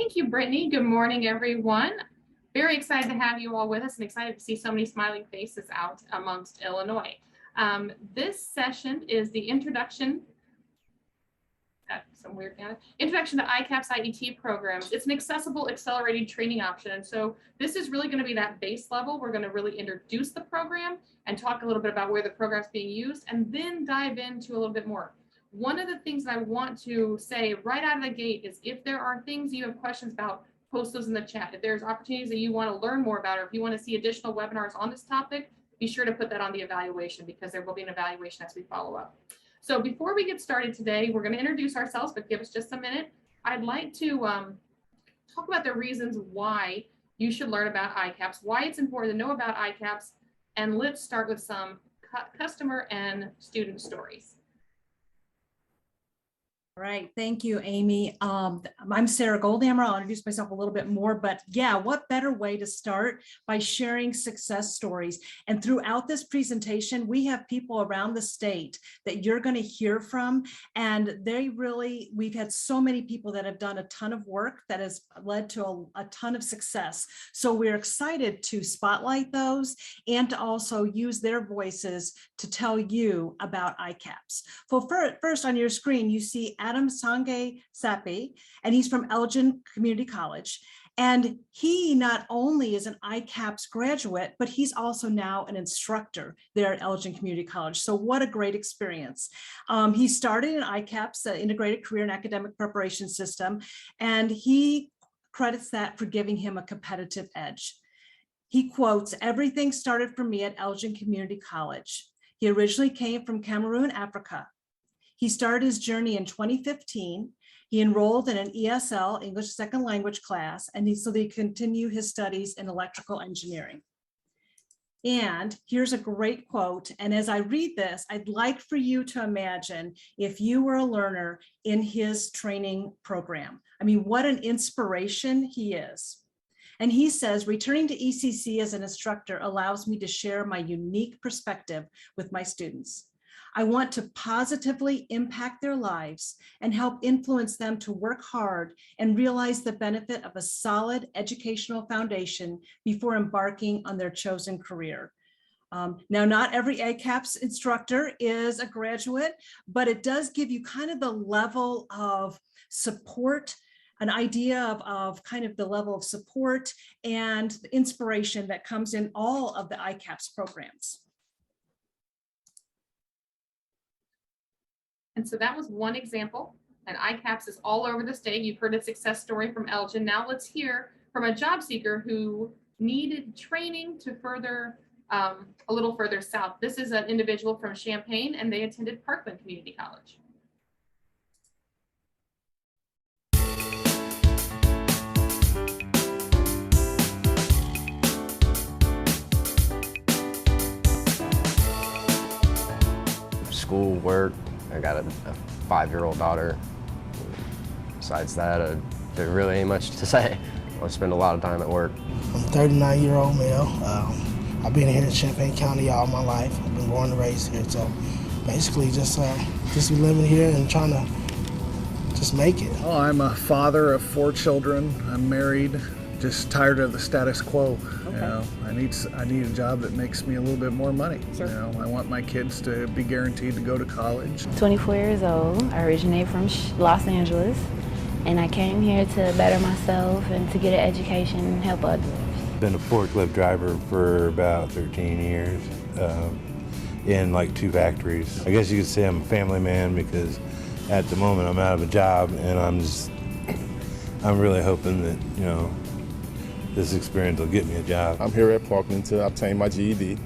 Thank you, Brittany. Good morning, everyone. Very excited to have you all with us and excited to see so many smiling faces out amongst Illinois. This session is the introduction to ICAPS IET programs. It's an accessible, accelerated training option. And so this is really going to be that base level. We're going to really introduce the program and talk a little bit about where the program's being used, and then dive into a little bit more. One of the things that I want to say right out of the gate is if there are things you have questions about, post those in the chat. If there's opportunities that you want to learn more about, or if you want to see additional webinars on this topic, be sure to put that on the evaluation, because there will be an evaluation as we follow up. So before we get started today, we're going to introduce ourselves, but give us just a minute. I'd like to talk about the reasons why you should learn about ICAPS, why it's important to know about ICAPS, and let's start with some customer and student stories. All right, thank you, Amy. I'm Sarah Goldhammer. I'll introduce myself a little bit more, but yeah, what better way to start by sharing success stories? And throughout this presentation, we have people around the state that you're going to hear from, and we've had so many people that have done a ton of work that has led to a ton of success. So we're excited to spotlight those and to also use their voices to tell you about ICAPS. Well, first on your screen, you see Adam Sange Sapi, and he's from Elgin Community College. And he not only is an ICAPS graduate, but he's also now an instructor there at Elgin Community College. So what a great experience. He started in ICAPS, the Integrated Career and Academic Preparation System, and he credits that for giving him a competitive edge. He quotes, "Everything started for me at Elgin Community College. He originally came from Cameroon, Africa. He started his journey in 2015. He enrolled in an ESL, English Second Language class, and so he continued his studies in electrical engineering." And here's a great quote. And as I read this, I'd like for you to imagine if you were a learner in his training program. I mean, what an inspiration he is. And he says, "Returning to ECC as an instructor allows me to share my unique perspective with my students. I want to positively impact their lives and help influence them to work hard and realize the benefit of a solid educational foundation before embarking on their chosen career." Now, not every ICAPS instructor is a graduate, but it does give you kind of the level of support, an idea of kind of the level of support and the inspiration that comes in all of the ICAPS programs. And so that was one example, and ICAPS is all over the state. You've heard a success story from Elgin. Now let's hear from a job seeker who needed training to further, a little further south. This is an individual from Champaign, and they attended Parkland Community College. School, work. I got a 5-year-old daughter. Besides that, there really ain't much to say. I spend a lot of time at work. I'm a 39-year-old male. I've been here in Champaign County all my life. I've been born and raised here. So basically just living here and trying to just make it. Oh, I'm a father of 4 children. I'm married. Just tired of the status quo. Okay. You know, I need a job that makes me a little bit more money. Sure. You know, I want my kids to be guaranteed to go to college. 24 years old. I originate from Los Angeles, and I came here to better myself and to get an education and help others. Been a forklift driver for about 13 years in like 2 factories. I guess you could say I'm a family man because at the moment I'm out of a job, and I'm really hoping that, you know, this experience will get me a job. I'm here at Parkland to obtain my GED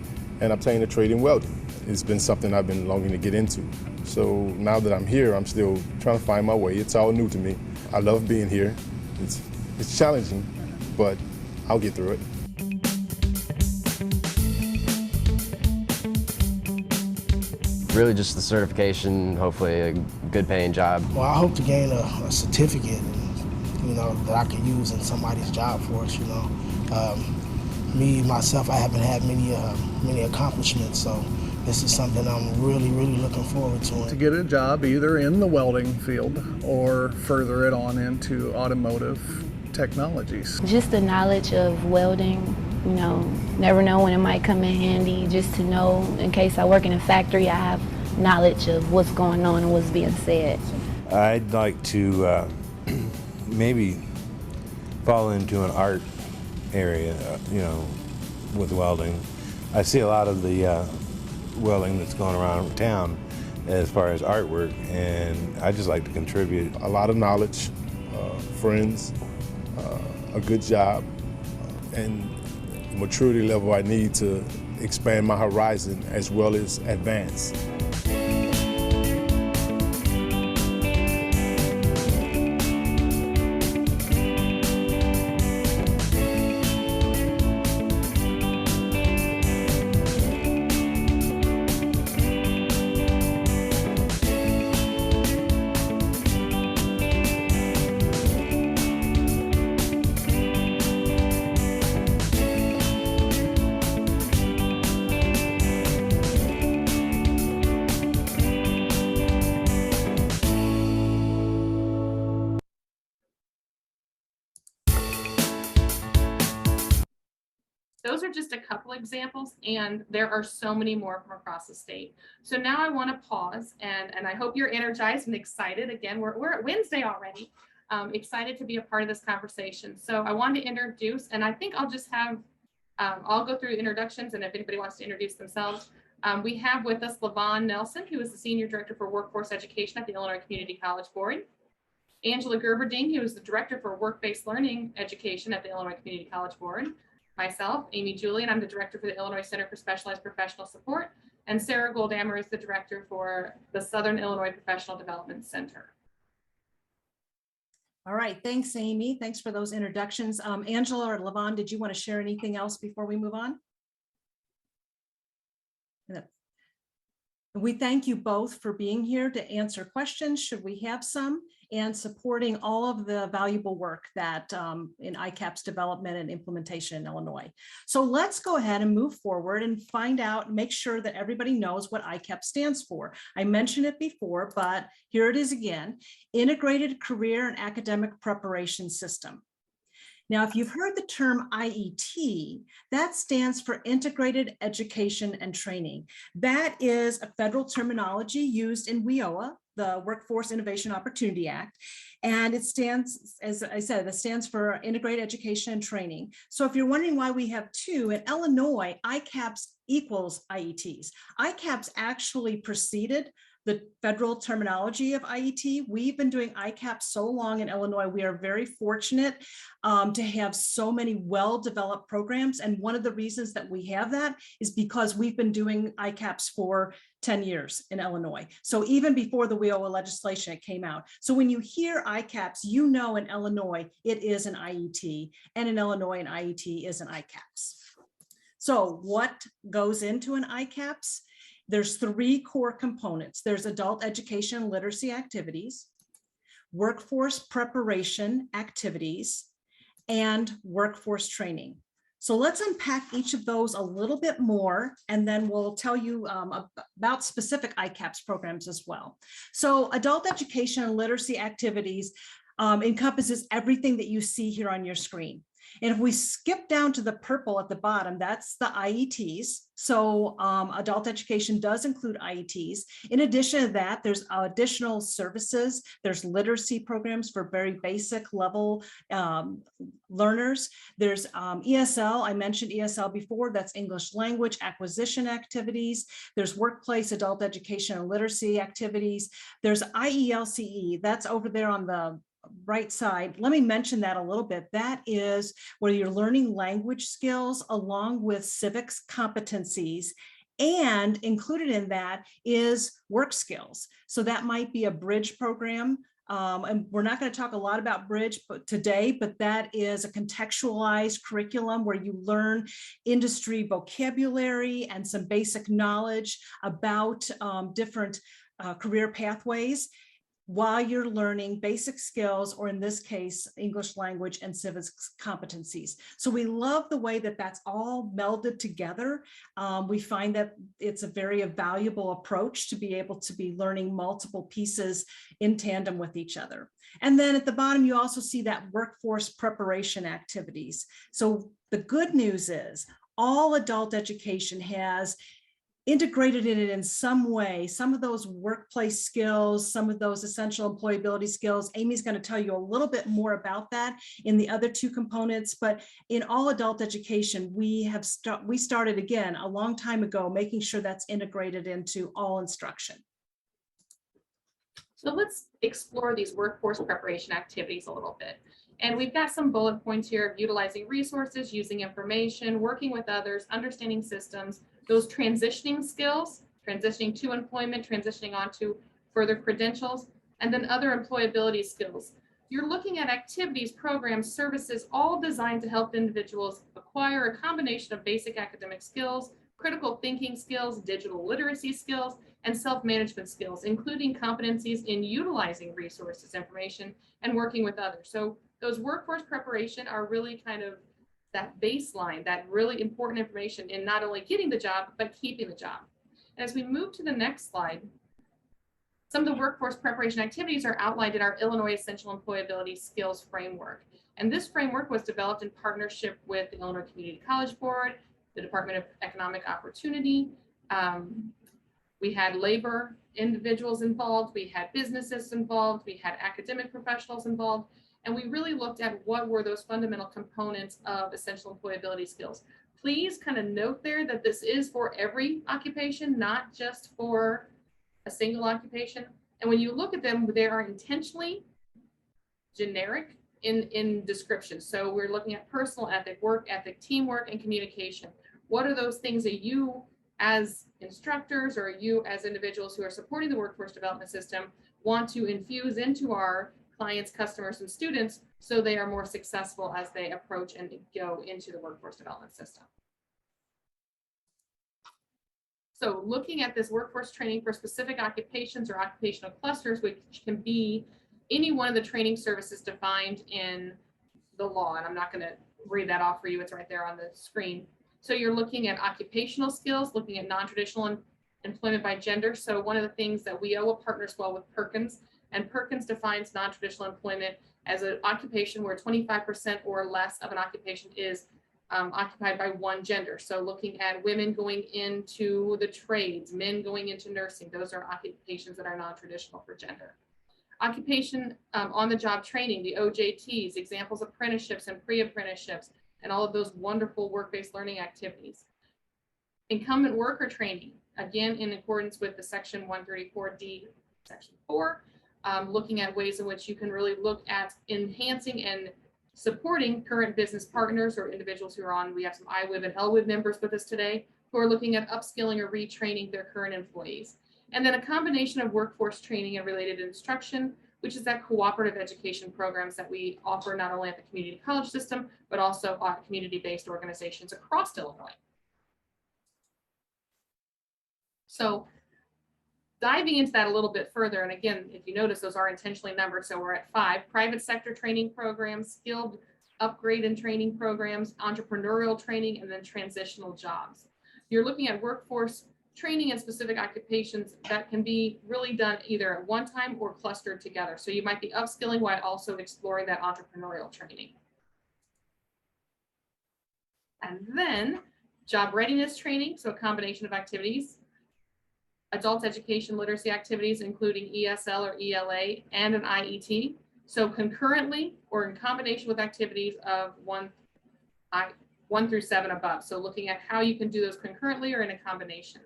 and obtain a trade in welding. It's been something I've been longing to get into. So now that I'm here, I'm still trying to find my way. It's all new to me. I love being here. It's challenging, but I'll get through it. Really just the certification, hopefully a good paying job. Well, I hope to gain a certificate, you know, that I can use in somebody's job force, you know. Me, myself, I haven't had many accomplishments, so this is something I'm really looking forward to. To get a job either in the welding field or further it on into automotive technologies? Just the knowledge of welding, you know, never know when it might come in handy, just to know in case I work in a factory, I have knowledge of what's going on and what's being said. I'd like to maybe fall into an art area, you know, with welding. I see a lot of the welding that's going around town as far as artwork, and I just like to contribute. A lot of knowledge, friends, a good job, and maturity level I need to expand my horizon as well as advance. Those are just a couple examples, and there are so many more from across the state. So now I want to pause, and I hope you're energized and excited. Again, we're at Wednesday already. Excited to be a part of this conversation. So I wanted to introduce, and I think I'll just have, I'll go through introductions, and if anybody wants to introduce themselves. We have with us Levon Nelson, who is the Senior Director for Workforce Education at the Illinois Community College Board. Angela Gerberding, who is the Director for Work-Based Learning Education at the Illinois Community College Board. Myself, Amy Julian, I'm the Director for the Illinois Center for Specialized Professional Support, and Sarah Goldammer is the Director for the Southern Illinois Professional Development Center. All right, thanks, Amy. Thanks for those introductions. Angela or Levon, did you want to share anything else before we move on? We thank you both for being here to answer questions, should we have some, and supporting all of the valuable work that in ICAPS development and implementation in Illinois. So let's go ahead and move forward and find out, make sure that everybody knows what ICAPS stands for. I mentioned it before, but here it is again: Integrated Career and Academic Preparation System. Now, if you've heard the term IET, that stands for Integrated Education and Training. That is a federal terminology used in WIOA, the Workforce Innovation Opportunity Act. And it stands, as I said, that stands for Integrated Education and Training. So if you're wondering why we have two, in Illinois, ICAPS equals IETs. ICAPS actually preceded the federal terminology of IET. We've been doing ICAPS so long in Illinois. We are very fortunate to have so many well-developed programs. And one of the reasons that we have that is because we've been doing ICAPS for 10 years in Illinois. So even before the WIOA legislation, it came out. So when you hear ICAPS, you know in Illinois, it is an IET, and in Illinois, an IET is an ICAPS. So what goes into an ICAPS? There's three core components. There's adult education and literacy activities, workforce preparation activities, and workforce training. So let's unpack each of those a little bit more, and then we'll tell you about specific ICAPS programs as well. So adult education and literacy activities encompasses everything that you see here on your screen. And if we skip down to the purple at the bottom, that's the IETs. So adult education does include IETs. In addition to that, there's additional services. There's literacy programs for very basic level learners. There's ESL. I mentioned ESL before. That's English language acquisition activities. There's workplace adult education and literacy activities. There's IELCE. That's over there on the right side. Let me mention that a little bit. That is where you're learning language skills along with civics competencies, and included in that is work skills. So that might be a bridge program. And we're not going to talk a lot about bridge today, but that is a contextualized curriculum where you learn industry vocabulary and some basic knowledge about different career pathways. while you're learning basic skills, or in this case, English language and civics competencies. So we love the way that that's all melded together. We find that it's a very valuable approach to be able to be learning multiple pieces in tandem with each other. And then at the bottom, you also see that workforce preparation activities. So the good news is all adult education has integrated in it in some way, some of those workplace skills, some of those essential employability skills. Amy's going to tell you a little bit more about that in the other two components, but in all adult education, we started again a long time ago, making sure that's integrated into all instruction. So let's explore these workforce preparation activities a little bit. And we've got some bullet points here of utilizing resources, using information, working with others, understanding systems, those transitioning skills, transitioning to employment, transitioning onto further credentials, and then other employability skills. You're looking at activities, programs, services, all designed to help individuals acquire a combination of basic academic skills, critical thinking skills, digital literacy skills, and self-management skills, including competencies in utilizing resources, information, and working with others. So those workforce preparation are really kind of that baseline, that really important information in not only getting the job, but keeping the job. And as we move to the next slide, some of the workforce preparation activities are outlined in our Illinois Essential Employability Skills Framework. And this framework was developed in partnership with the Illinois Community College Board, the Department of Economic Opportunity. We had labor individuals involved, we had businesses involved, we had academic professionals involved, and we really looked at what were those fundamental components of essential employability skills. Please kind of note there that this is for every occupation, not just for a single occupation. And when you look at them, they are intentionally generic in description. So we're looking at personal ethic, work ethic, teamwork, and communication. What are those things that you as instructors or you as individuals who are supporting the workforce development system want to infuse into our clients, customers, and students so they are more successful as they approach and go into the workforce development system? So looking at this workforce training for specific occupations or occupational clusters, which can be any one of the training services defined in the law. And I'm not going to read that off for you. It's right there on the screen. So you're looking at occupational skills, looking at non-traditional employment by gender. So one of the things that we partners well with Perkins, and Perkins defines non-traditional employment as an occupation where 25% or less of an occupation is occupied by one gender. So looking at women going into the trades, men going into nursing, those are occupations that are non-traditional for gender. Occupation on-the-job training, the OJTs, examples of apprenticeships and pre-apprenticeships, and all of those wonderful work-based learning activities. Incumbent worker training, again, in accordance with the section 134D, section 4, looking at ways in which you can really look at enhancing and supporting current business partners or individuals who are on. We have some IWIB and LWIB members with us today who are looking at upskilling or retraining their current employees. And then a combination of workforce training and related instruction, which is that cooperative education programs that we offer not only at the community college system, but also at community-based organizations across Illinois. So diving into that a little bit further, and again, if you notice, those are intentionally numbered. So we're at 5, private sector training programs, skilled upgrade and training programs, entrepreneurial training, and then transitional jobs. You're looking at workforce training in specific occupations that can be really done either at one time or clustered together. So you might be upskilling while also exploring that entrepreneurial training. And then job readiness training, so a combination of activities, adult education literacy activities, including ESL or ELA and an IET. So concurrently or in combination with activities of 1 through 7 above. So looking at how you can do those concurrently or in a combination.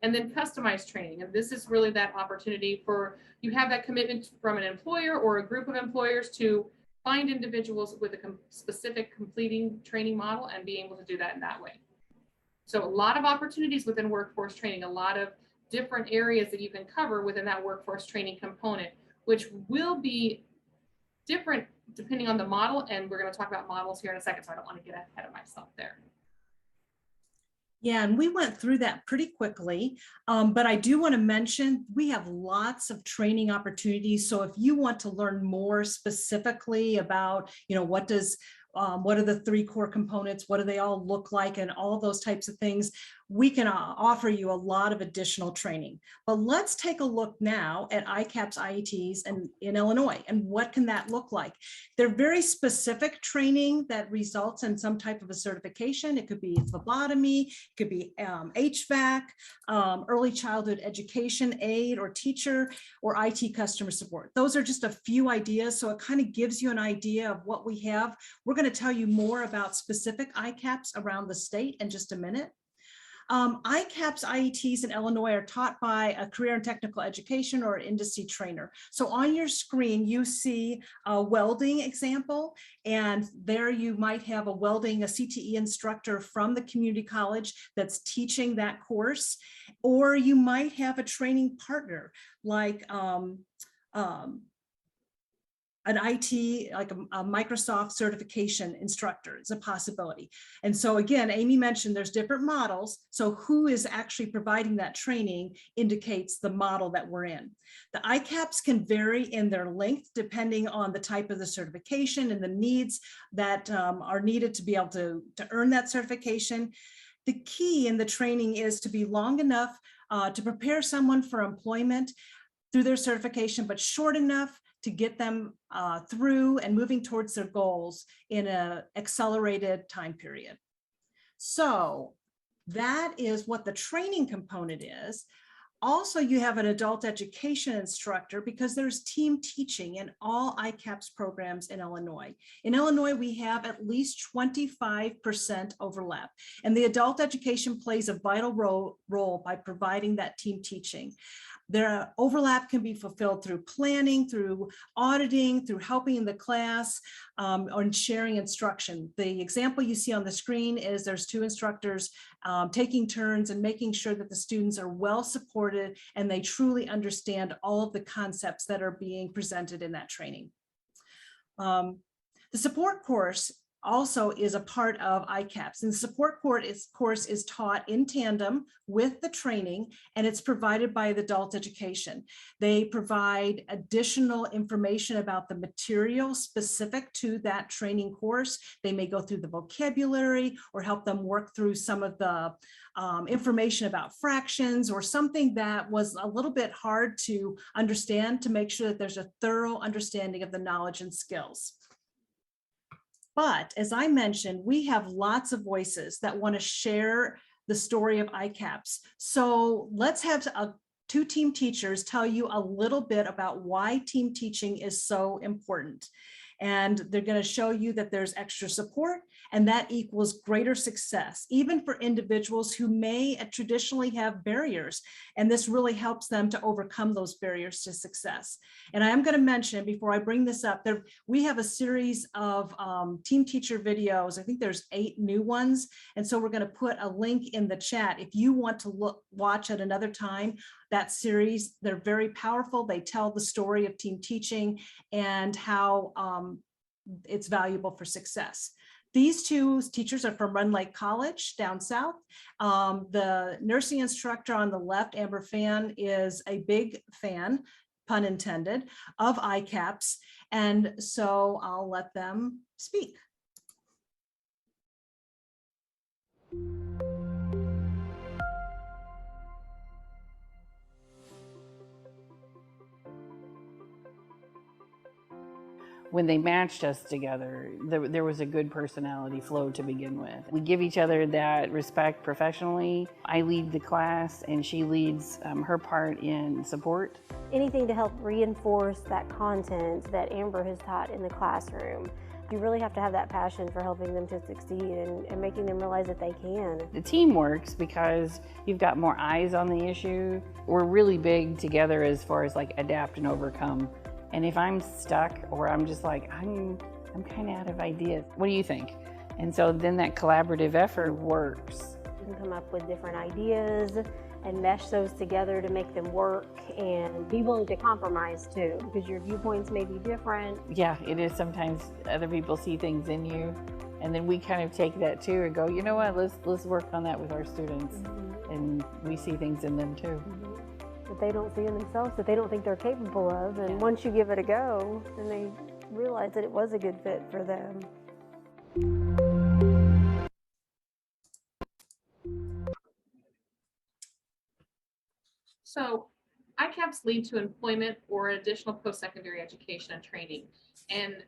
And then customized training. And this is really that opportunity for you have that commitment from an employer or a group of employers to find individuals with a specific completing training model and being able to do that in that way. So a lot of opportunities within workforce training, a lot of different areas that you can cover within that workforce training component, which will be different depending on the model. And we're going to talk about models here in a second, so I don't want to get ahead of myself there. Yeah, and we went through that pretty quickly, but I do want to mention we have lots of training opportunities. So if you want to learn more specifically about, what are the 3 core components, what do they all look like, and all those types of things, we can offer you a lot of additional training. But let's take a look now at ICAPS IETs in Illinois, and what can that look like? They're very specific training that results in some type of a certification. It could be phlebotomy, it could be HVAC, early childhood education aide or teacher, or IT customer support. Those are just a few ideas, so it kind of gives you an idea of what we have. We're going to tell you more about specific ICAPS around the state in just a minute. ICAPS IETs in Illinois are taught by a career and technical education or industry trainer. So on your screen, you see a welding example, and there you might have a CTE instructor from the community college that's teaching that course, or you might have a training partner like an IT, like a Microsoft certification instructor is a possibility. And so again, Amy mentioned there's different models. So who is actually providing that training indicates the model that we're in. The ICAPS can vary in their length depending on the type of the certification and the needs that are needed to be able to earn that certification. The key in the training is to be long enough to prepare someone for employment through their certification, but short enough to get them through and moving towards their goals in an accelerated time period. So that is what the training component is. Also, you have an adult education instructor because there's team teaching in all ICAPS programs in Illinois. In Illinois, we have at least 25% overlap, and the adult education plays a vital role by providing that team teaching. Their overlap can be fulfilled through planning, through auditing, through helping in the class, or sharing instruction. The example you see on the screen is there's 2 instructors taking turns and making sure that the students are well supported and they truly understand all of the concepts that are being presented in that training. The support course also is a part of ICAPS, and the support course is taught in tandem with the training, and it's provided by the adult education. They provide additional information about the material specific to that training course. They may go through the vocabulary or help them work through some of the information about fractions or something that was a little bit hard to understand, to make sure that there's a thorough understanding of the knowledge and skills. But as I mentioned, we have lots of voices that want to share the story of ICAPS. So let's have 2 team teachers tell you a little bit about why team teaching is so important. And they're going to show you that there's extra support, and that equals greater success, even for individuals who may traditionally have barriers. And this really helps them to overcome those barriers to success. And I am going to mention, before I bring this up, we have a series of team teacher videos. I think there's 8 new ones. And so we're going to put a link in the chat if you want to watch at another time that series. They're very powerful. They tell the story of team teaching and how it's valuable for success. These 2 teachers are from Run Lake College down south. The nursing instructor on the left, Amber Fan, is a big fan, pun intended, of ICAPS. And so I'll let them speak. When they matched us together, there was a good personality flow to begin with. We give each other that respect professionally. I lead the class and she leads her part in support. Anything to help reinforce that content that Amber has taught in the classroom. You really have to have that passion for helping them to succeed and making them realize that they can. The team works because you've got more eyes on the issue. We're really big together as far as like adapt and overcome. And if I'm stuck or I'm just like, I'm kind of out of ideas, what do you think? And so then that collaborative effort works. You can come up with different ideas and mesh those together to make them work and be willing to compromise too, because your viewpoints may be different. Yeah, it is. Sometimes other people see things in you And then we kind of take that too and go, you know what, let's work on that with our students. And we see things in them too. That they don't see in themselves, that they don't think they're capable of. And once you give it a go, then they realize that it was a good fit for them. So ICAPS lead to employment or additional post-secondary education and training. And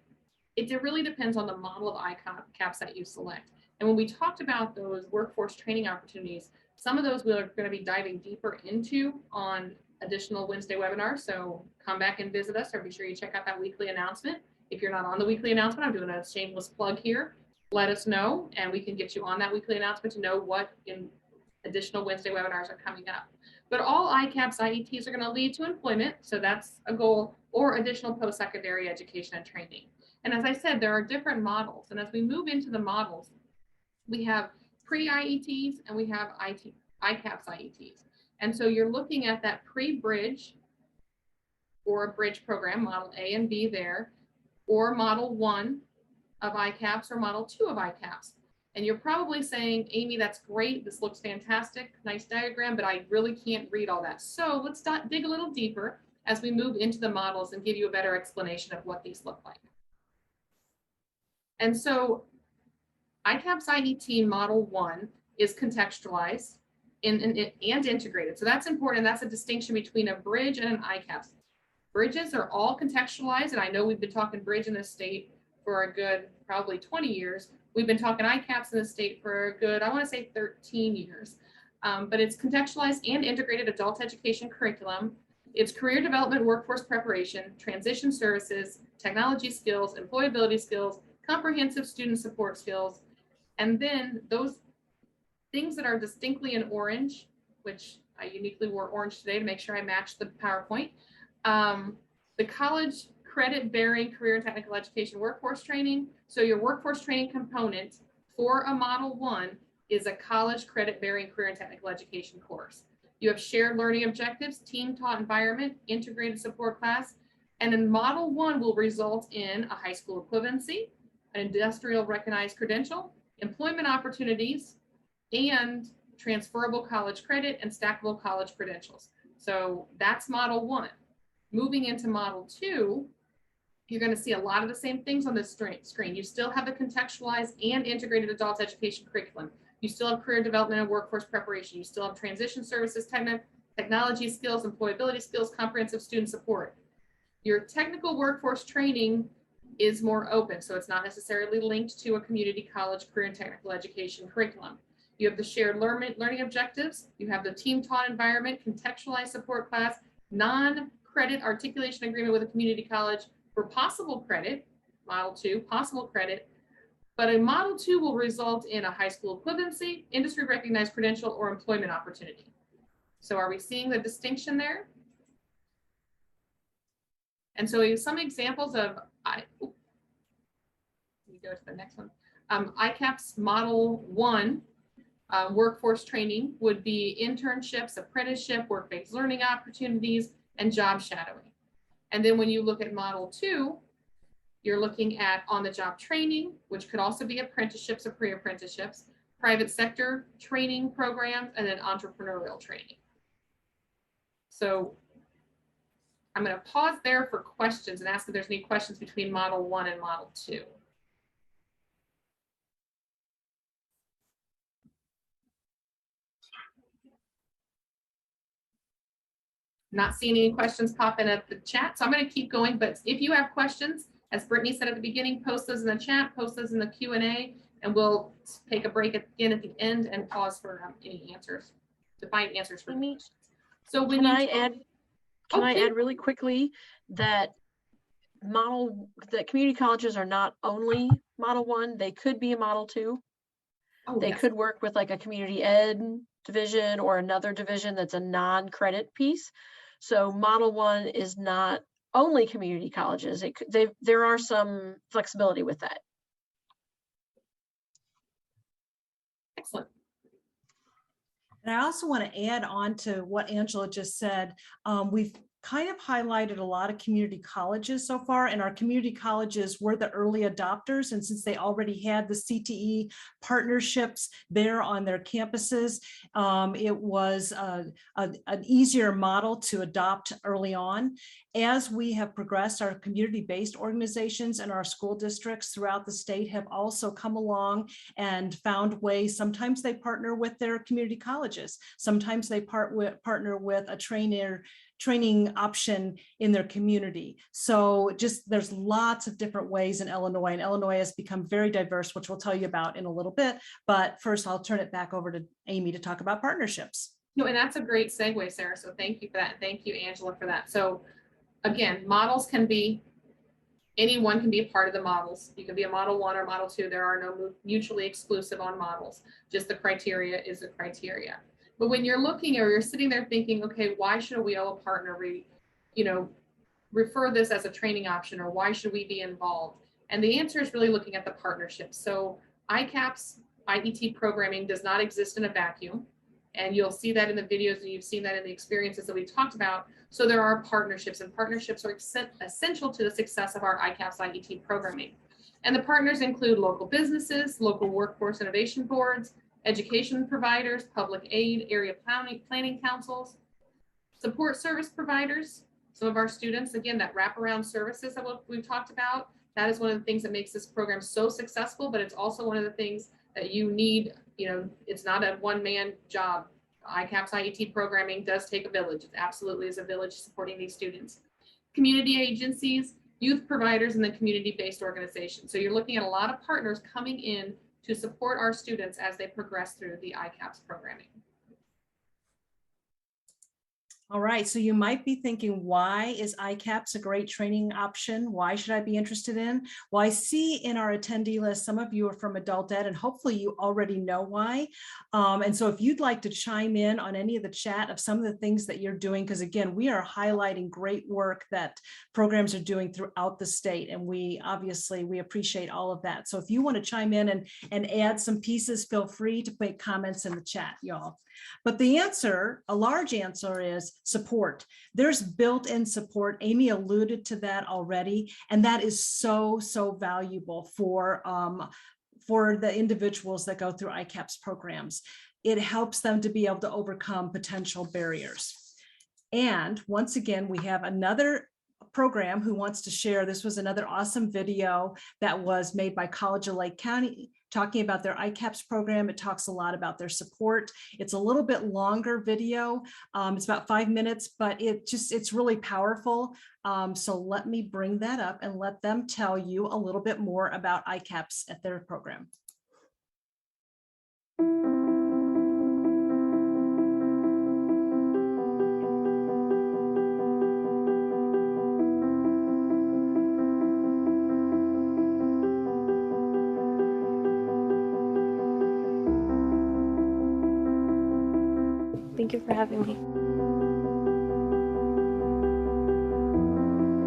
it really depends on the model of ICAPS that you select. And when we talked about those workforce training opportunities, some of those we're going to be diving deeper into on additional Wednesday webinars. So come back and visit us, or be sure you check out that weekly announcement. If you're not on the weekly announcement, I'm doing a shameless plug here. Let us know, and we can get you on that weekly announcement to know what additional Wednesday webinars are coming up. But all ICAPS IETs are going to lead to employment, so that's a goal, or additional post-secondary education and training. And as I said, there are different models. And as we move into the models, we have pre-IETs and we have ICAPS IETs. And so you're looking at that pre-bridge or a bridge program, model A and B there, or model 1 of ICAPS or model 2 of ICAPS. And you're probably saying, Amy, that's great. This looks fantastic. Nice diagram, but I really can't read all that. So let's dig a little deeper as we move into the models and give you a better explanation of what these look like. And so ICAPS IET model 1 is contextualized and integrated. So that's important. That's a distinction between a bridge and an ICAPS. Bridges are all contextualized. And I know we've been talking bridge in this state for a good probably 20 years. We've been talking ICAPS in the state for a good, I want to say 13 years. But it's contextualized and integrated adult education curriculum. It's career development, workforce preparation, transition services, technology skills, employability skills, comprehensive student support skills. And then those things that are distinctly in orange, which I uniquely wore orange today to make sure I matched the PowerPoint. The college credit bearing career and technical education workforce training. So your workforce training component for a model 1 is a college credit bearing career and technical education course. You have shared learning objectives, team taught environment, integrated support class, and then model 1 will result in a high school equivalency, an industrial recognized credential, employment opportunities, and transferable college credit and stackable college credentials. So that's model 1. Moving into model 2, you're going to see a lot of the same things on this screen. You still have the contextualized and integrated adult education curriculum. You still have career development and workforce preparation. You still have transition services, technology skills, employability skills, comprehensive student support. Your technical workforce training is more open, so it's not necessarily linked to a community college career and technical education curriculum. You have the shared learning objectives. You have the team taught environment, contextualized support class, non-credit articulation agreement with a community college for possible credit, model 2, possible credit, but a model 2 will result in a high school equivalency, industry recognized credential, or employment opportunity. So are we seeing the distinction there? And so some examples of, let me go to the next one. ICAPS model 1 workforce training would be internships, apprenticeship, work-based learning opportunities, and job shadowing. And then when you look at model 2, you're looking at on-the-job training, which could also be apprenticeships or pre-apprenticeships, private sector training programs, and then entrepreneurial training. So I'm going to pause there for questions and ask if there's any questions between model 1 and model 2. Not seeing any questions pop in at the chat, so I'm going to keep going. But if you have questions, as Brittany said at the beginning, post those in the chat, post those in the Q&A, and we'll take a break again at the end and pause for any answers, to find answers for questions. So when Can I add really quickly that community colleges are not only model 1, they could be a model 2. They could work with like a community ed division or another division that's a non-credit piece. So model 1 is not only community colleges. There are some flexibility with that. Excellent. And I also want to add on to what Angela just said. We've kind of highlighted a lot of community colleges so far, and our community colleges were the early adopters. And since they already had the CTE partnerships there on their campuses, it was an easier model to adopt early on. As we have progressed, our community-based organizations and our school districts throughout the state have also come along and found ways. Sometimes they partner with their community colleges. Sometimes they partner with a training option in their community. So just there's lots of different ways in Illinois, and Illinois has become very diverse, which we'll tell you about in a little bit. But first, I'll turn it back over to Amy to talk about partnerships. No, and that's a great segue, Sarah. So thank you for that. Thank you, Angela, for that. So again, models can be, anyone can be a part of the models. You can be a model 1 or model 2. There are no mutually exclusive on models. Just the criteria is the criteria. But when you're looking or you're sitting there thinking, okay, why should a WIO partner refer this as a training option, or why should we be involved? And the answer is really looking at the partnerships. So ICAPS, IET programming does not exist in a vacuum. And you'll see that in the videos, and you've seen that in the experiences that we talked about. So there are partnerships, and partnerships are essential to the success of our ICAPS IET programming. And the partners include local businesses, local workforce innovation boards, education providers, public aid, area planning councils, support service providers. Some of our students, again, that wraparound services that we've talked about, that is one of the things that makes this program so successful, but it's also one of the things that you need. It's not a one-man job. ICAPS IET programming does take a village. It absolutely is a village supporting these students. Community agencies, youth providers, and the community-based organizations. So you're looking at a lot of partners coming in to support our students as they progress through the ICAPS programming. All right, so you might be thinking, why is ICAPS a great training option? Why should I be interested in? Well, I see in our attendee list, some of you are from adult ed, and hopefully you already know why. And so if you'd like to chime in on any of the chat of some of the things that you're doing, because again, we are highlighting great work that programs are doing throughout the state. And we appreciate all of that. So if you want to chime in and add some pieces, feel free to make comments in the chat, y'all. But the answer, a large answer, is support. There's built-in support. Amy alluded to that already, and that is so valuable for the individuals that go through ICAPS programs. It helps them to be able to overcome potential barriers. And once again, we have another program who wants to share. This was another awesome video that was made by College of Lake County, talking about their ICAPS program. It talks a lot about their support. It's a little bit longer video. It's about 5 minutes, but it's really powerful. So let me bring that up and let them tell you a little bit more about ICAPS at their program. Thank you for having me.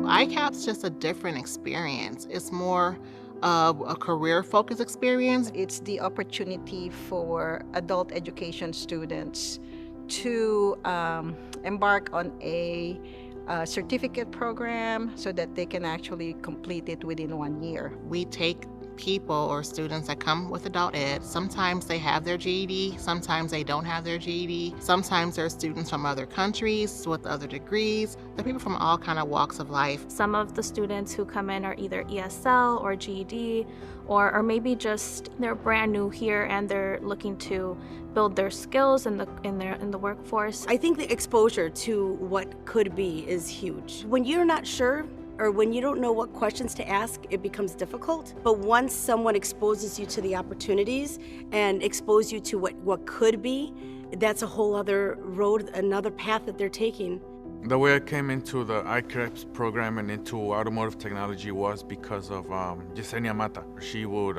ICAPS just a different experience. It's more of a career-focused experience. It's the opportunity for adult education students to embark on a certificate program so that they can actually complete it within 1 year. We take people or students that come with adult ed. Sometimes they have their GED, sometimes they don't have their GED. Sometimes there are students from other countries with other degrees. There are people from all kind of walks of life. Some of the students who come in are either ESL or GED, or maybe just they're brand new here and they're looking to build their skills in the workforce. I think the exposure to what could be is huge. When you're not sure, or when you don't know what questions to ask, it becomes difficult. But once someone exposes you to the opportunities and expose you to what could be, that's a whole other road, another path that they're taking. The way I came into the ICAPS program and into automotive technology was because of Yesenia Mata. She would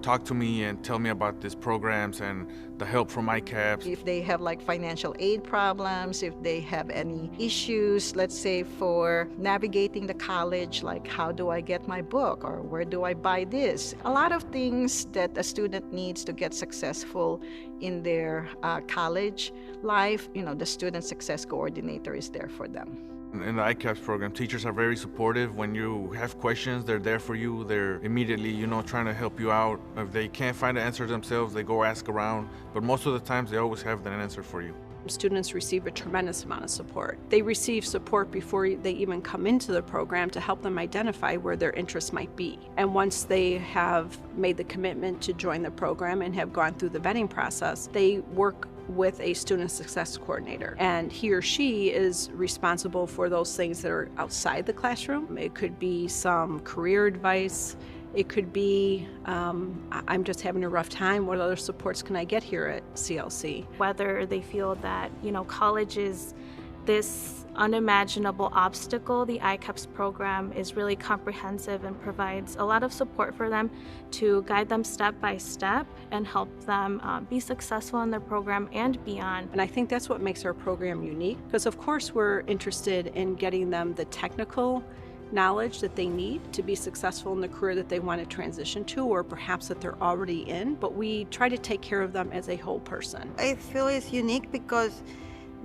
talk to me and tell me about these programs and the help from ICAPS. If they have like financial aid problems, if they have any issues, let's say for navigating the college, like how do I get my book or where do I buy this? A lot of things that a student needs to get successful in their college life, the student success coordinator is there for them. In the ICAPS program, teachers are very supportive. When you have questions, they're there for you. They're immediately, trying to help you out. If they can't find the answer themselves, they go ask around. But most of the times, they always have an answer for you. Students receive a tremendous amount of support. They receive support before they even come into the program to help them identify where their interests might be. And once they have made the commitment to join the program and have gone through the vetting process, they work with a student success coordinator, and he or she is responsible for those things that are outside the classroom. It could be some career advice. It could be, I'm just having a rough time. What other supports can I get here at CLC? Whether they feel that, college is this unimaginable obstacle, the ICAPS program is really comprehensive and provides a lot of support for them to guide them step by step and help them be successful in their program and beyond. And I think that's what makes our program unique, because of course we're interested in getting them the technical knowledge that they need to be successful in the career that they want to transition to, or perhaps that they're already in, but we try to take care of them as a whole person. I feel it's unique because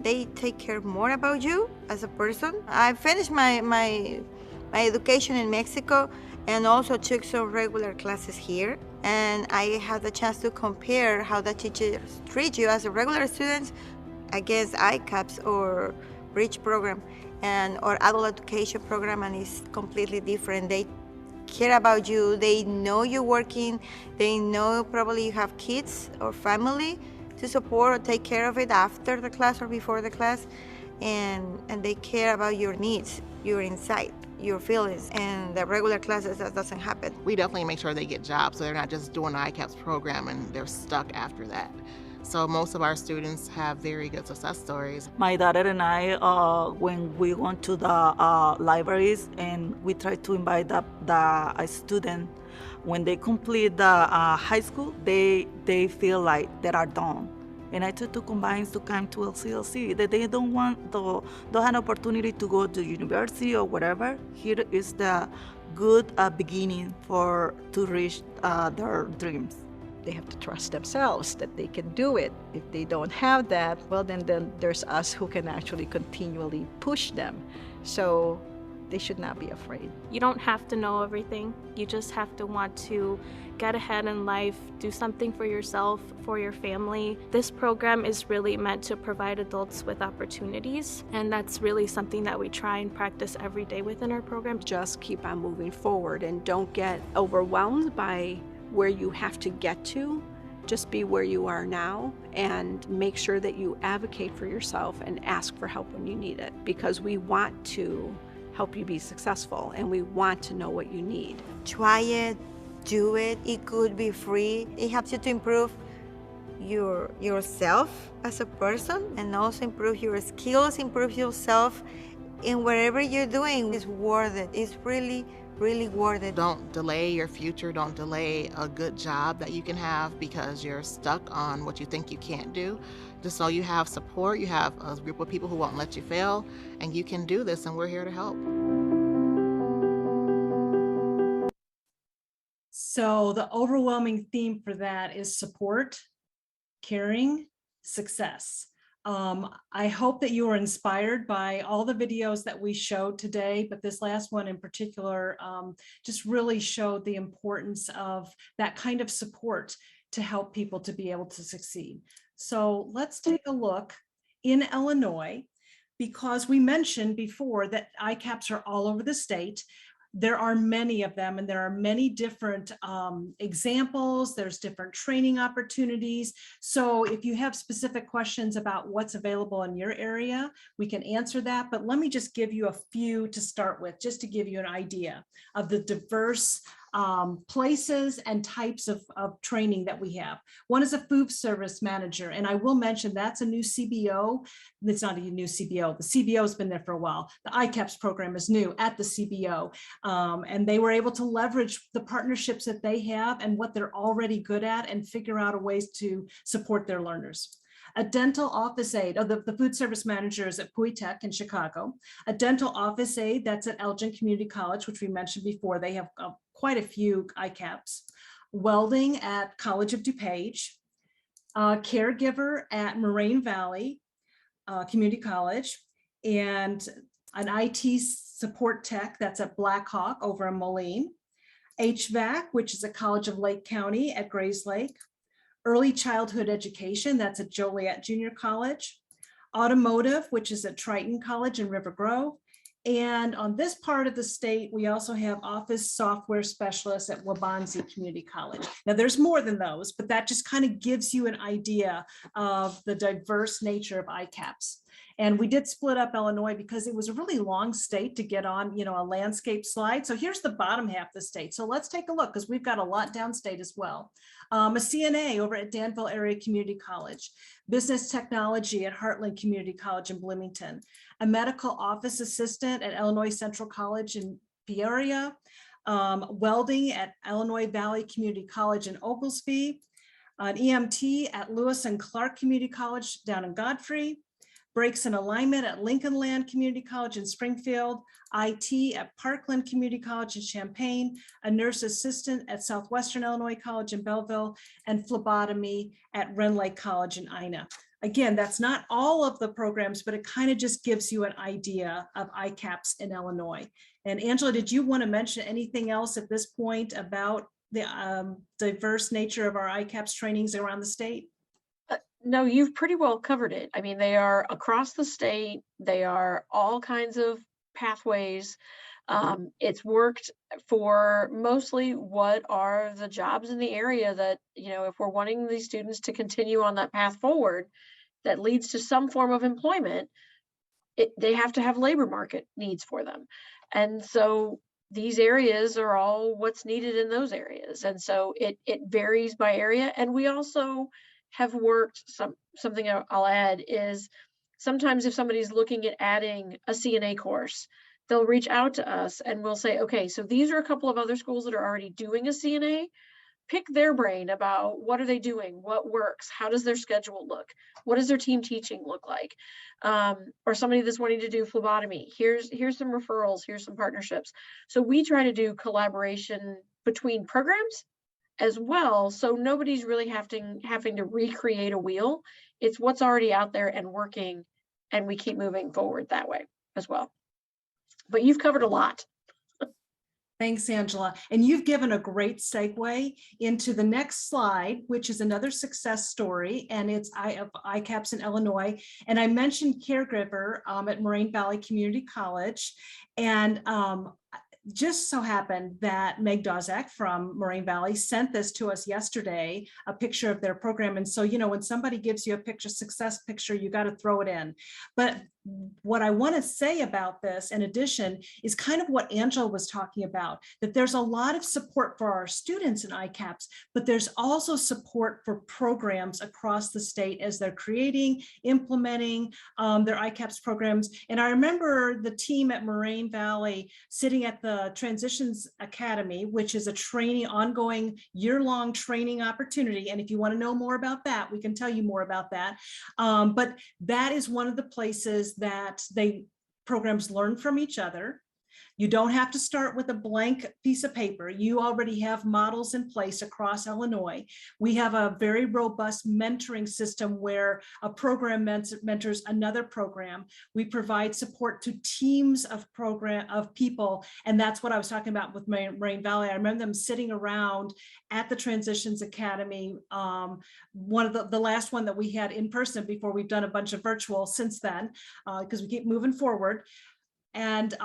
they take care more about you as a person. I finished my education in Mexico and also took some regular classes here, and I had the chance to compare how the teachers treat you as a regular student against ICAPS or Bridge program or adult education program, and it's completely different. They care about you, they know you're working, they know probably you have kids or family to support or take care of it after the class or before the class, and they care about your needs, your insight, your feelings, and the regular classes that doesn't happen. We definitely make sure they get jobs, so they're not just doing the ICAPS program and they're stuck after that. So most of our students have very good success stories. My daughter and I, when we went to the libraries and we try to invite the student, when they complete the high school, they feel like they are done. And I try to combine to come to LCLC, that they don't have an opportunity to go to university or whatever. Here is the good beginning to reach their dreams. They have to trust themselves that they can do it. If they don't have that, well, then there's us who can actually continually push them. So they should not be afraid. You don't have to know everything. You just have to want to get ahead in life, do something for yourself, for your family. This program is really meant to provide adults with opportunities, and that's really something that we try and practice every day within our program. Just keep on moving forward and don't get overwhelmed by where you have to get to. Just be where you are now and make sure that you advocate for yourself and ask for help when you need it, because we want to help you be successful and we want to know what you need. Try it, do it. It could be free. It helps you to improve yourself as a person and also improve your skills, improve yourself in whatever you're doing. It's worth it. It's really worth it. Don't delay your future. Don't delay a good job that you can have because you're stuck on what you think you can't do. Just so you have support, you have a group of people who won't let you fail, and you can do this, and we're here to help. So the overwhelming theme for that is support, caring, success. I hope that you were inspired by all the videos that we showed today, but this last one in particular just really showed the importance of that kind of support to help people to be able to succeed. So let's take a look in Illinois, because we mentioned before that ICAPS are all over the state. There are many of them, and there are many different examples. There's different training opportunities. So if you have specific questions about what's available in your area, we can answer that. But let me just give you a few to start with, just to give you an idea of the diverse places and types of training that we have. One is a food service manager, and I will mention that's a new CBO. It's not a new CBO. The CBO has been there for a while. The ICAPS program is new at the CBO, and they were able to leverage the partnerships that they have and what they're already good at and figure out ways to support their learners. A dental office aide, the food service manager is at Pui Tech in Chicago. A dental office aide, that's at Elgin Community College, which we mentioned before. They have quite a few ICAPS. Welding at College of DuPage. Caregiver at Moraine Valley Community College. And an IT support tech, that's at Blackhawk over in Moline, HVAC, which is at College of Lake County at Grays Lake, early childhood education, that's at Joliet Junior College, automotive, which is at Triton College in River Grove. And on this part of the state, we also have office software specialists at Wabansie Community College. Now there's more than those, but that just kind of gives you an idea of the diverse nature of ICAPS. And we did split up Illinois because it was a really long state to get on, a landscape slide. So here's the bottom half of the state. So let's take a look because we've got a lot downstate as well. A CNA over at Danville Area Community College, business technology at Heartland Community College in Bloomington, a medical office assistant at Illinois Central College in Peoria, welding at Illinois Valley Community College in Oglesby, an EMT at Lewis and Clark Community College down in Godfrey, Breaks and Alignment at Lincoln Land Community College in Springfield, IT at Parkland Community College in Champaign, a nurse assistant at Southwestern Illinois College in Belleville, and phlebotomy at Wren Lake College in Ina. Again, that's not all of the programs, but it kind of just gives you an idea of ICAPS in Illinois. And Angela, did you want to mention anything else at this point about the diverse nature of our ICAPS trainings around the state? No, you've pretty well covered it. I mean, they are across the state. They are all kinds of pathways. It's worked for mostly what are the jobs in the area that, if we're wanting these students to continue on that path forward that leads to some form of employment, they have to have labor market needs for them. And so these areas are all what's needed in those areas. And so it varies by area. And we also have worked, something I'll add is sometimes if somebody's looking at adding a CNA course, they'll reach out to us and we'll say, okay, so these are a couple of other schools that are already doing a CNA. Pick their brain about what are they doing, what works, how does their schedule look, what does their team teaching look like, or somebody that's wanting to do phlebotomy. Here's some referrals, here's some partnerships. So we try to do collaboration between programs as well, so nobody's really having to recreate a wheel. It's what's already out there and working, and we keep moving forward that way as well. But you've covered a lot. Thanks, Angela. And you've given a great segue into the next slide, which is another success story, and it's ICAPS in Illinois. And I mentioned caregiver at Moraine Valley Community College, and just so happened that Meg Dozak from Moraine Valley sent this to us yesterday, a picture of their program. And so, when somebody gives you a picture, success picture, you got to throw it in. But what I want to say about this, in addition, is kind of what Angela was talking about, that there's a lot of support for our students in ICAPS, but there's also support for programs across the state as they're creating, implementing their ICAPS programs. And I remember the team at Moraine Valley sitting at the Transitions Academy, which is a ongoing year-long training opportunity. And if you want to know more about that, we can tell you more about that. But that is one of the places that programs learn from each other. You don't have to start with a blank piece of paper. You already have models in place across Illinois. We have a very robust mentoring system where a program mentors another program. We provide support to teams of people. And that's what I was talking about with Moraine Valley. I remember them sitting around at the Transitions Academy. One of the last one that we had in person before we've done a bunch of virtual since then, because we keep moving forward. And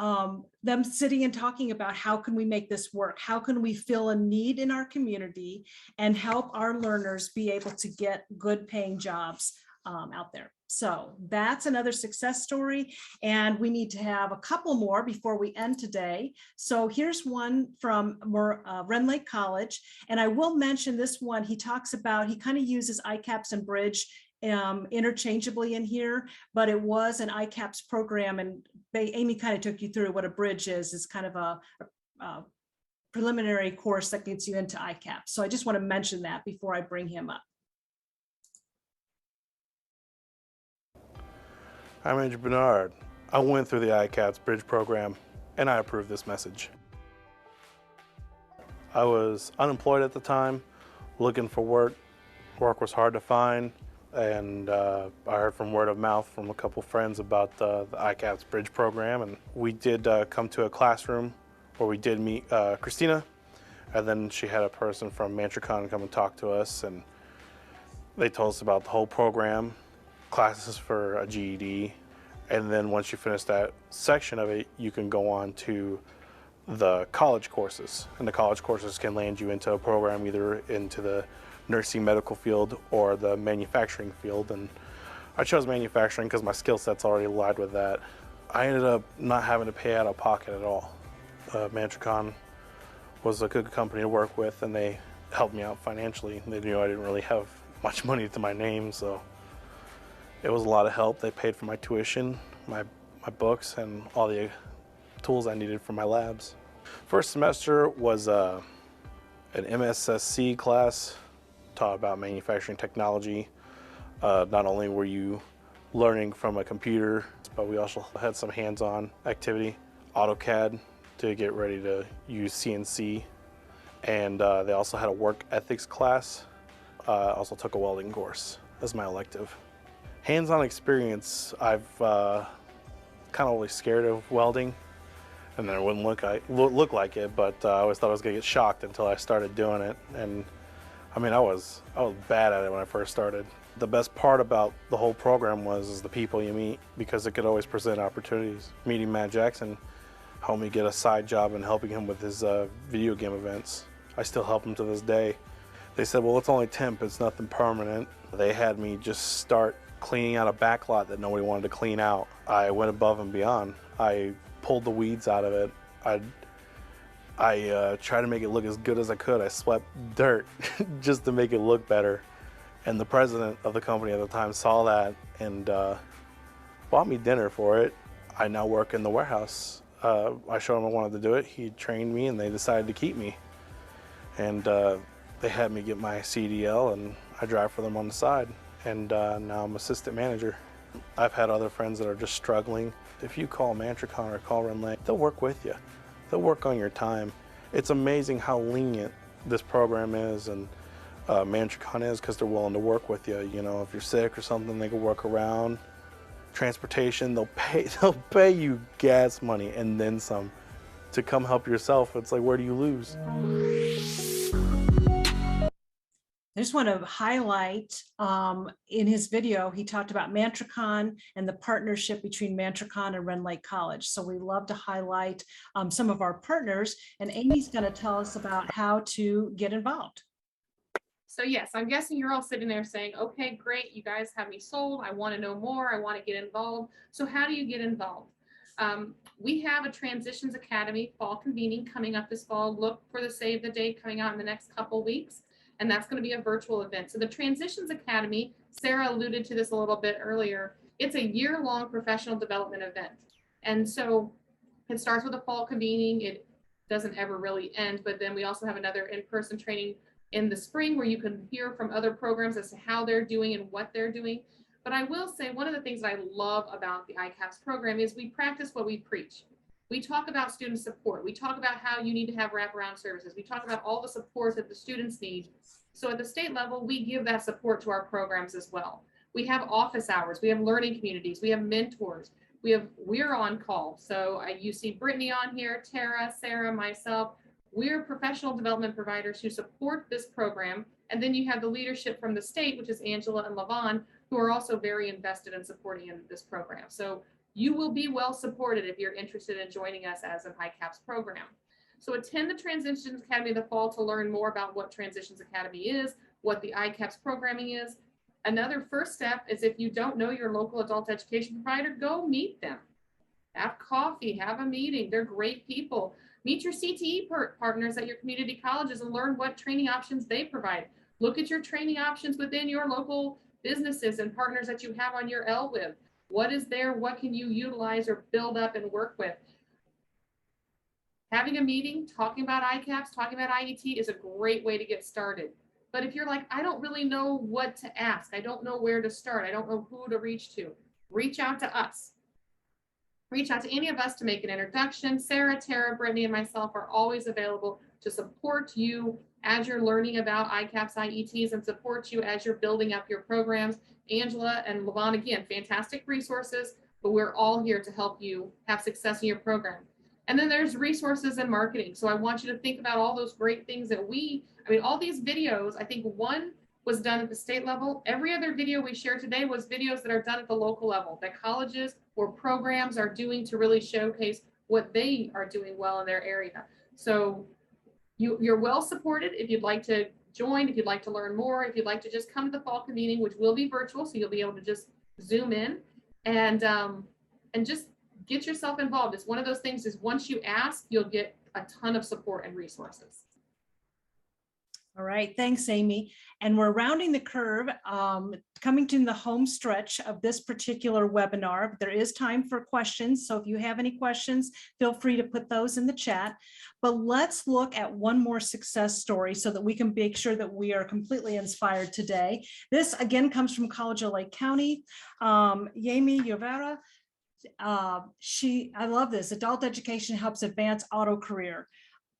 them sitting and talking about how can we make this work? How can we fill a need in our community and help our learners be able to get good paying jobs out there? So that's another success story. And we need to have a couple more before we end today. So here's one from Wren Lake College. And I will mention this one. He kind of uses ICAPS and Bridge interchangeably in here, but it was an ICAPS program, and Amy kind of took you through what a bridge is. It's kind of a preliminary course that gets you into ICAPS. So I just want to mention that before I bring him up. I'm Andrew Bernard. I went through the ICAPS Bridge program and I approve this message. I was unemployed at the time, looking for work. Work was hard to find. and I heard from word of mouth from a couple friends about the ICAPS bridge program, and we did come to a classroom where we did meet Christina, and then she had a person from Mantricon come and talk to us, and they told us about the whole program, classes for a GED, and then once you finish that section of it, you can go on to the college courses, and the college courses can land you into a program either into the nursing medical field or the manufacturing field, and I chose manufacturing because my skill set's already aligned with that. I ended up not having to pay out of pocket at all. Mantricon was a good company to work with, and they helped me out financially. They knew I didn't really have much money to my name, so it was a lot of help. They paid for my tuition, my books, and all the tools I needed for my labs. First semester was an MSSC class, taught about manufacturing technology. Not only were you learning from a computer, but we also had some hands-on activity, AutoCAD to get ready to use CNC, and they also had a work ethics class. Also took a welding course as my elective. Hands-on experience, I've kind of always scared of welding, and then it wouldn't look like it, but I always thought I was gonna get shocked until I started doing it. And I mean, I was bad at it when I first started. The best part about the whole program was the people you meet, because it could always present opportunities. Meeting Matt Jackson helped me get a side job and helping him with his video game events. I still help him to this day. They said, well, it's only temp, it's nothing permanent. They had me just start cleaning out a back lot that nobody wanted to clean out. I went above and beyond. I pulled the weeds out of it. I tried to make it look as good as I could. I swept dirt just to make it look better. And the president of the company at the time saw that and bought me dinner for it. I now work in the warehouse. I showed him I wanted to do it. He trained me, and they decided to keep me. And they had me get my CDL, and I drive for them on the side. And now I'm assistant manager. I've had other friends that are just struggling. If you call Mantricon or call Renlay, they'll work with you. They'll work on your time. It's amazing how lenient this program is, and Mantricon is, because they're willing to work with you. You know, if you're sick or something, they can work around. Transportation, they'll pay you gas money and then some to come help yourself. It's like, where do you lose? I just want to highlight in his video, he talked about Mantricon and the partnership between Mantricon and Rend Lake College. So we love to highlight some of our partners, and Amy's going to tell us about how to get involved. So yes, I'm guessing you're all sitting there saying, okay, great, you guys have me sold. I want to know more. I want to get involved. So how do you get involved? We have a Transitions Academy fall convening coming up this fall. Look for the save the date coming out in the next couple weeks, and that's going to be a virtual event. So the Transitions Academy, Sarah alluded to this a little bit earlier, it's a year-long professional development event. And so it starts with a fall convening. It doesn't ever really end, but then we also have another in-person training in the spring where you can hear from other programs as to how they're doing and what they're doing. But I will say one of the things that I love about the ICAPS program is we practice what we preach. We talk about student support. We talk about how you need to have wraparound services. We talk about all the support that the students need. So at the state level, we give that support to our programs as well. We have office hours. We have learning communities. We have mentors. We're on call. So you see Brittany on here, Tara, Sarah, myself. We're professional development providers who support this program. And then you have the leadership from the state, which is Angela and Lavon, who are also very invested in supporting in this program. So you will be well supported if you're interested in joining us as an ICAPS program. So attend the Transitions Academy in the fall to learn more about what Transitions Academy is, what the ICAPS programming is. Another first step is, if you don't know your local adult education provider, go meet them. Have coffee, have a meeting. They're great people. Meet your CTE partners at your community colleges and learn what training options they provide. Look at your training options within your local businesses and partners that you have on your LWIB. What is there? What can you utilize or build up and work with? Having a meeting, talking about ICAPS, talking about IET is a great way to get started. But if you're like, I don't really know what to ask, I don't know where to start, I don't know who to reach out to us. reach out to any of us to make an introduction. Sarah, Tara, Brittany, and myself are always available to support you as you're learning about ICAPS, IETs, and support you as you're building up your programs. Angela and Levon, again, fantastic resources, but we're all here to help you have success in your program. And then there's resources and marketing. So I want you to think about all those great things that all these videos, I think one was done at the state level. Every other video we shared today was videos that are done at the local level, that colleges or programs are doing to really showcase what they are doing well in their area. So you're well supported. If you'd like to join, if you'd like to learn more, if you'd like to just come to the fall convening, which will be virtual, so you'll be able to just Zoom in and just get yourself involved. It's one of those things is once you ask, you'll get a ton of support and resources. All right, thanks, Amy. And we're rounding the curve, coming to the home stretch of this particular webinar. There is time for questions, so if you have any questions, feel free to put those in the chat. But let's look at one more success story so that we can make sure that we are completely inspired today. This again comes from College of Lake County. Yemi Yovera, I love this. Adult education helps advance auto career.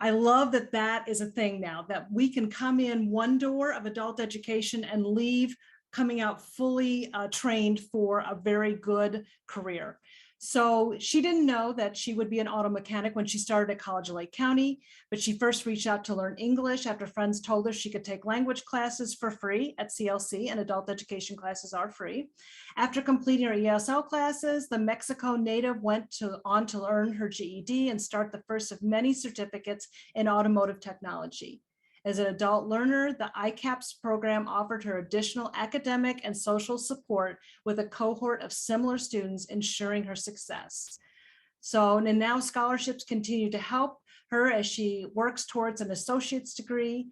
I love that that is a thing now, that we can come in one door of adult education and leave coming out fully trained for a very good career. So she didn't know that she would be an auto mechanic when she started at College of Lake County, but she first reached out to learn English after friends told her she could take language classes for free at CLC, and adult education classes are free. After completing her ESL classes, the Mexico native went on to earn her GED and start the first of many certificates in automotive technology. As an adult learner, the ICAPS program offered her additional academic and social support with a cohort of similar students, ensuring her success. So, and now scholarships continue to help her as she works towards an associate's degree.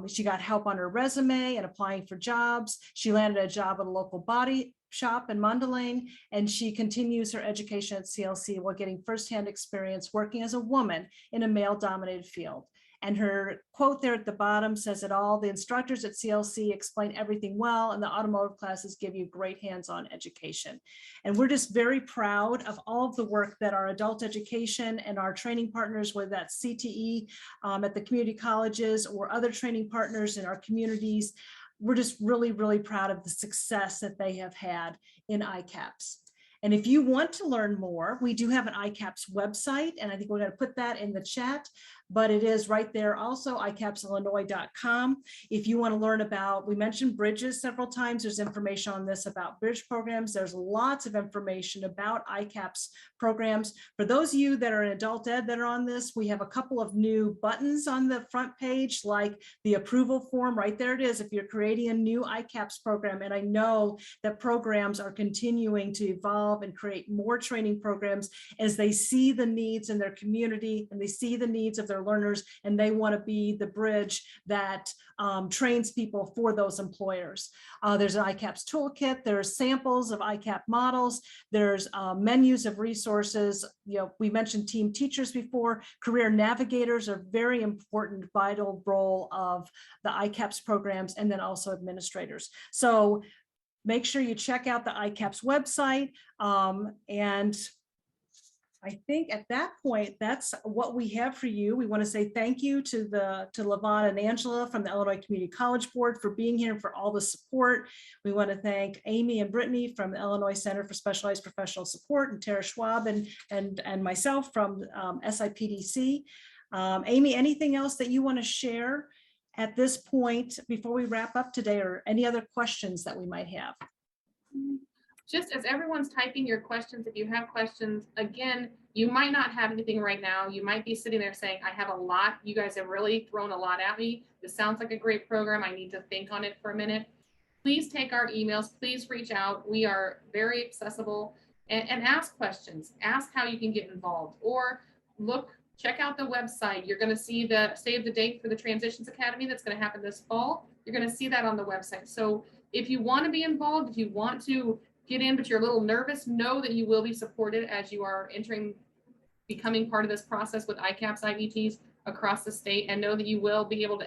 She got help on her resume and applying for jobs. She landed a job at a local body shop in Mondelein, and she continues her education at CLC while getting firsthand experience working as a woman in a male-dominated field. And her quote there at the bottom says it all. The instructors at CLC explain everything well, and the automotive classes give you great hands-on education. And we're just very proud of all of the work that our adult education and our training partners, whether that's CTE at the community colleges or other training partners in our communities, we're just really, really proud of the success that they have had in ICAPS. And if you want to learn more, we do have an ICAPS website, and I think we're going to put that in the chat, but it is right there also, icapsillinois.com. If you want to learn about, we mentioned bridges several times, there's information on this about bridge programs. There's lots of information about ICAPS programs. For those of you that are in adult ed that are on this, we have a couple of new buttons on the front page, like the approval form, right there it is, if you're creating a new ICAPS program. And I know that programs are continuing to evolve and create more training programs as they see the needs in their community and they see the needs of their learners, and they want to be the bridge that trains people for those employers. There's an ICAPS toolkit, there's samples of ICAP models, there's menus of resources. You know, we mentioned team teachers before. Career navigators are very important, vital role of the ICAPS programs, and then also administrators. So make sure you check out the ICAPS website. And I think at that point, that's what we have for you. We want to say thank you to Levon and Angela from the Illinois Community College Board for being here, for all the support. We want to thank Amy and Brittany from the Illinois Center for Specialized Professional Support, and Tara Schwab and myself from SIPDC. Amy, anything else that you want to share at this point before we wrap up today, or any other questions that we might have? Just as everyone's typing your questions, if you have questions, again, you might not have anything right now. You might be sitting there saying, I have a lot. You guys have really thrown a lot at me. This sounds like a great program. I need to think on it for a minute. Please take our emails. Please reach out. We are very accessible, and ask questions. Ask how you can get involved, or check out the website. You're going to see the save the date for the Transitions Academy that's going to happen this fall. You're going to see that on the website. So if you want to be involved, if you want to get in, but you're a little nervous, know that you will be supported as you are becoming part of this process with ICAPS, IETs across the state, and know that you will be able to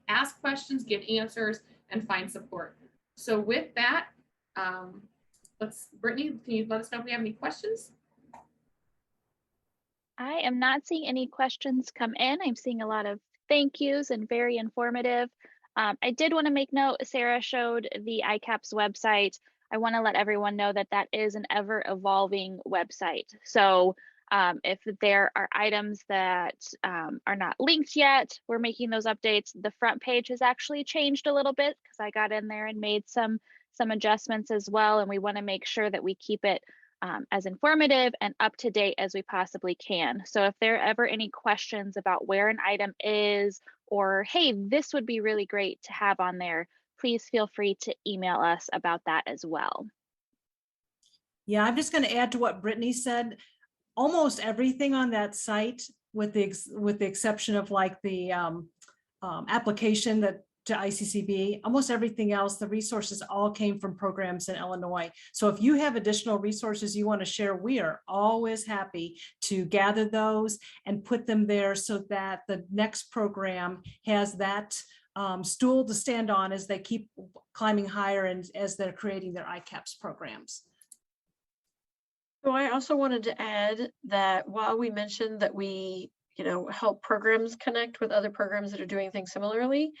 ask questions, get answers, and find support. So with that, Brittany, can you let us know if we have any questions? I am not seeing any questions come in. I'm seeing a lot of thank yous and very informative. I did want to make note, Sarah showed the ICAPS website. I want to let everyone know that that is an ever evolving website. So if there are items that are not linked yet, we're making those updates. The front page has actually changed a little bit because I got in there and made some adjustments as well. And we want to make sure that we keep it as informative and up to date as we possibly can. So if there are ever any questions about where an item is, or hey, this would be really great to have on there, please feel free to email us about that as well. Yeah, I'm just going to add to what Brittany said. Almost everything on that site, with the exception of like the application that to ICCB, almost everything else, the resources all came from programs in Illinois. So if you have additional resources you want to share, we are always happy to gather those and put them there so that the next program has that stool to stand on as they keep climbing higher and as they're creating their ICAPS programs. So I also wanted to add that while we mentioned that we, help programs connect with other programs that are doing things similarly,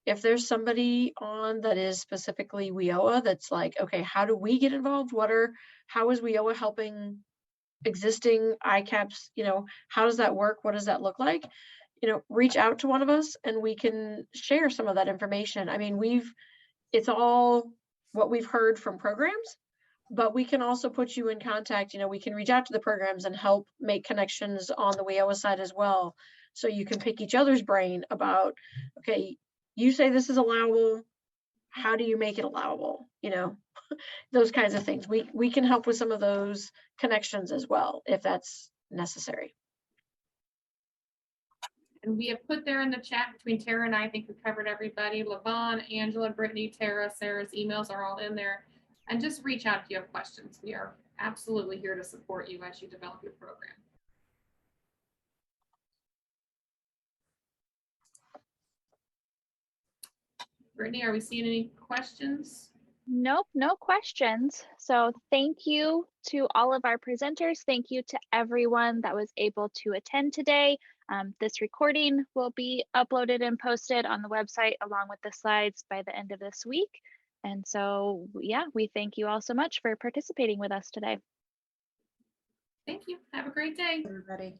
if there's somebody on that is specifically WIOA that's like, okay, how do we get involved? How is WIOA helping existing ICAPS? How does that work? What does that look like? Reach out to one of us and we can share some of that information. I mean, it's all what we've heard from programs, but we can also put you in contact. We can reach out to the programs and help make connections on the WIOA side as well. So you can pick each other's brain about, okay, you say this is allowable. How do you make it allowable? Those kinds of things. We can help with some of those connections as well, if that's necessary. And we have put there in the chat between Tara and I think we covered everybody. Lavon, Angela, Brittany, Tara, Sarah's emails are all in there. And just reach out if you have questions. We are absolutely here to support you as you develop your program. Brittany, are we seeing any questions? Nope, no questions. So thank you to all of our presenters. Thank you to everyone that was able to attend today. This recording will be uploaded and posted on the website along with the slides by the end of this week. And so, yeah, we thank you all so much for participating with us today. Thank you. Have a great day. Everybody.